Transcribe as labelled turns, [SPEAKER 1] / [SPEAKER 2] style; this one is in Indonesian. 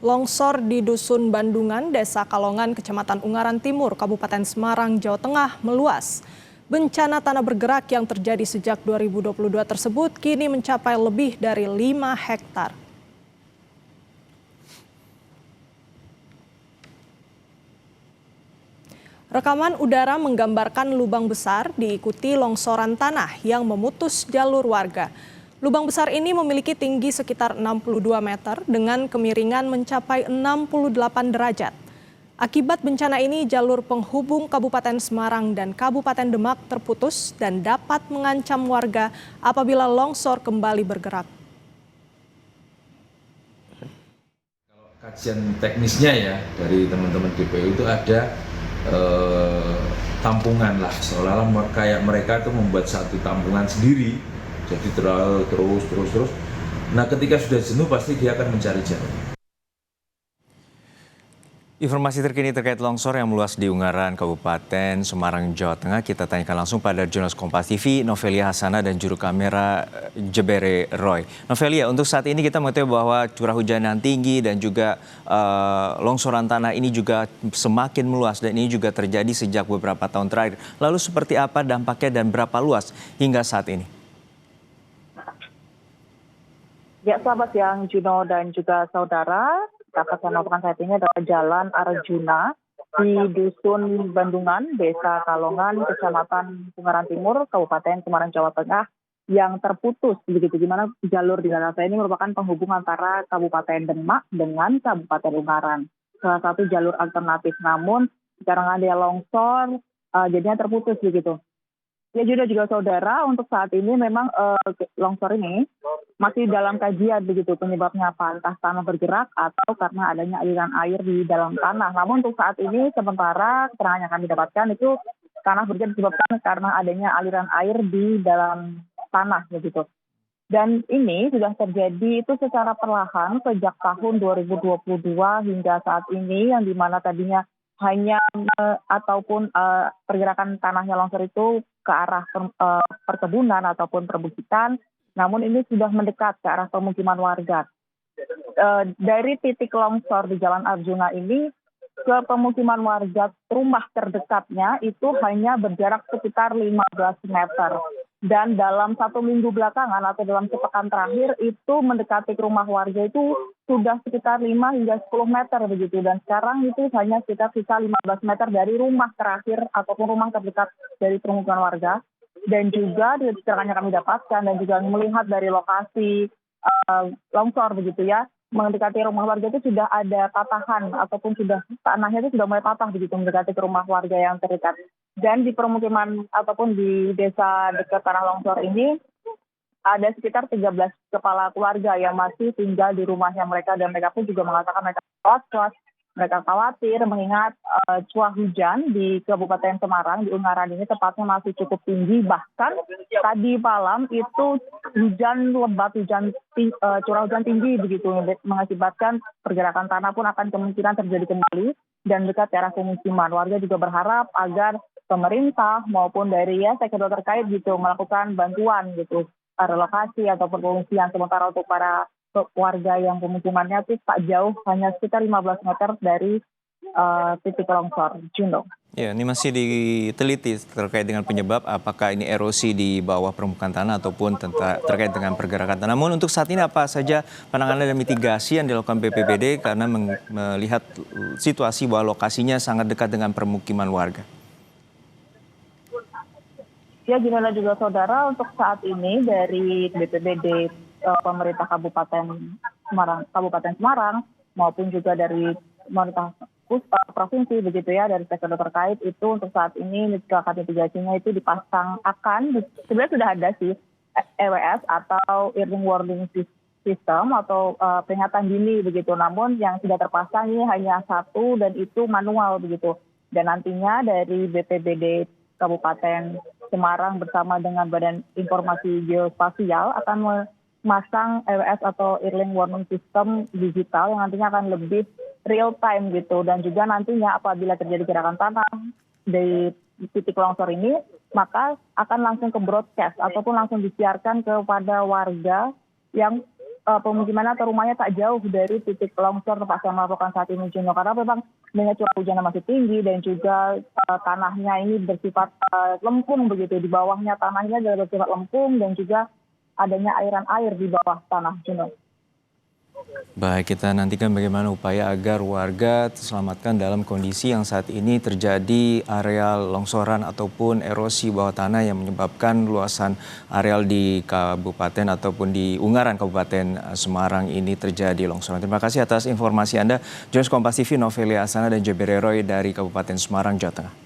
[SPEAKER 1] Longsor di Dusun Bandungan, Desa Kalongan, Kecamatan Ungaran Timur, Kabupaten Semarang, Jawa Tengah meluas. Bencana tanah bergerak yang terjadi sejak 2022 tersebut kini mencapai lebih dari 5 hektar. Rekaman udara menggambarkan lubang besar diikuti longsoran tanah yang memutus jalur warga. Lubang besar ini memiliki tinggi sekitar 62 meter dengan kemiringan mencapai 68 derajat. Akibat bencana ini, jalur penghubung Kabupaten Semarang dan Kabupaten Demak terputus dan dapat mengancam warga apabila longsor kembali bergerak.
[SPEAKER 2] Kalau kajian teknisnya ya dari teman-teman DPU itu ada tampungan lah, seolah-olah kayak mereka itu membuat satu tampungan sendiri, jadi terus. Nah, ketika sudah jenuh pasti dia akan mencari jalan.
[SPEAKER 3] Informasi terkini terkait longsor yang meluas di Ungaran, Kabupaten Semarang, Jawa Tengah, kita tanyakan langsung pada jurnalis Kompas TV, Novelia Hasanah dan juru kamera Jebere Roy. Novelia, untuk saat ini kita mengetahui bahwa curah hujan yang tinggi dan juga longsoran tanah ini juga semakin meluas dan ini juga terjadi sejak beberapa tahun terakhir. Lalu seperti apa dampaknya dan berapa luas hingga saat ini?
[SPEAKER 4] Ya, selamat siang Juno dan juga saudara. Dapat saya laporkan saat ini adalah Jalan Arjuna di Dusun Bandungan, Desa Kalongan, Kecamatan Ungaran Timur, Kabupaten Semarang, Jawa Tengah yang terputus. Begitu di mana jalur di sana ini merupakan penghubung antara Kabupaten Demak dengan Kabupaten Ungaran. Salah satu jalur alternatif, namun sekarang ada longsor, jadinya terputus begitu. Ya juga saudara, untuk saat ini memang longsor ini masih dalam kajian begitu penyebabnya apa, entah tanah bergerak atau karena adanya aliran air di dalam tanah. Namun untuk saat ini sementara keterangan yang kami dapatkan itu tanah bergerak disebabkan karena adanya aliran air di dalam tanah begitu. Dan ini sudah terjadi itu secara perlahan sejak tahun 2022 hingga saat ini, yang dimana tadinya hanya ataupun pergerakan tanahnya longsor itu ke arah perkebunan ataupun perbukitan, namun ini sudah mendekat ke arah pemukiman warga. Dari titik longsor di Jalan Arjuna ini ke pemukiman warga, rumah terdekatnya itu hanya berjarak sekitar 15 meter. Dan dalam 1 minggu belakangan atau dalam sepekan terakhir itu mendekati ke rumah warga itu sudah sekitar 5 hingga 10 meter begitu. Dan sekarang itu hanya sekitar sisa 15 meter dari rumah terakhir ataupun rumah terdekat dari pemukiman warga. Dan juga dari keterangan yang kami dapatkan dan juga melihat dari lokasi longsor begitu ya, mendekati rumah warga itu sudah ada patahan ataupun sudah tanahnya itu sudah mulai patah begitu mendekati ke rumah warga yang terdekat. Dan di permukiman ataupun di desa dekat tanah longsor ini ada sekitar 13 kepala keluarga yang masih tinggal di rumahnya mereka, dan mereka pun juga mengatakan mereka khawatir mengingat curah hujan di Kabupaten Semarang di Ungaran ini tepatnya masih cukup tinggi. Bahkan tadi malam itu hujan lebat, curah hujan tinggi begitu, mengakibatkan pergerakan tanah pun akan kemungkinan terjadi kembali dan dekat ke arah pemukiman. Warga juga berharap agar pemerintah maupun dari sektor terkait gitu melakukan bantuan gitu, relokasi ataupun pengungsian sementara untuk para warga yang pemukimannya itu tak jauh, hanya sekitar 15 meter dari titik longsor. Juno.
[SPEAKER 3] Ya, ini masih diteliti terkait dengan penyebab apakah ini erosi di bawah permukaan tanah ataupun terkait dengan pergerakan tanah. Namun untuk saat ini apa saja penanganan dan mitigasi yang dilakukan BPBD karena melihat situasi bahwa lokasinya sangat dekat dengan permukiman warga?
[SPEAKER 4] Ya, gimana juga saudara, untuk saat ini dari BPBD pemerintah Kabupaten Semarang maupun juga dari pemerintah provinsi begitu ya, dari sektor terkait itu untuk saat ini mitigasinya itu dipasang sebenarnya sudah ada sih EWS atau Early Warning System atau peringatan dini begitu. Namun yang sudah terpasang ini hanya satu dan itu manual begitu. Dan nantinya dari BPBD Kabupaten Semarang bersama dengan Badan Informasi Geospasial akan memasang EWS atau Early Warning System digital yang nantinya akan lebih real time gitu, dan juga nantinya apabila terjadi gerakan tanah di titik longsor ini maka akan langsung ke broadcast ataupun langsung disiarkan kepada warga yang pemukiman atau rumahnya tak jauh dari titik longsor tempat saya melaporkan saat ini, Juno. Karena memang dengan curah hujan yang masih tinggi dan juga tanahnya ini bersifat lempung begitu. Di bawahnya tanahnya adalah bersifat lempung dan juga adanya airan air di bawah tanah, Juno.
[SPEAKER 3] Baik, kita nantikan bagaimana upaya agar warga terselamatkan dalam kondisi yang saat ini terjadi areal longsoran ataupun erosi bawah tanah yang menyebabkan luasan areal di kabupaten ataupun di Ungaran Kabupaten Semarang ini terjadi longsoran. Terima kasih atas informasi Anda. Jurnalis Kompas TV Novelia Hasana dan Jebere Roy dari Kabupaten Semarang, Jawa Tengah.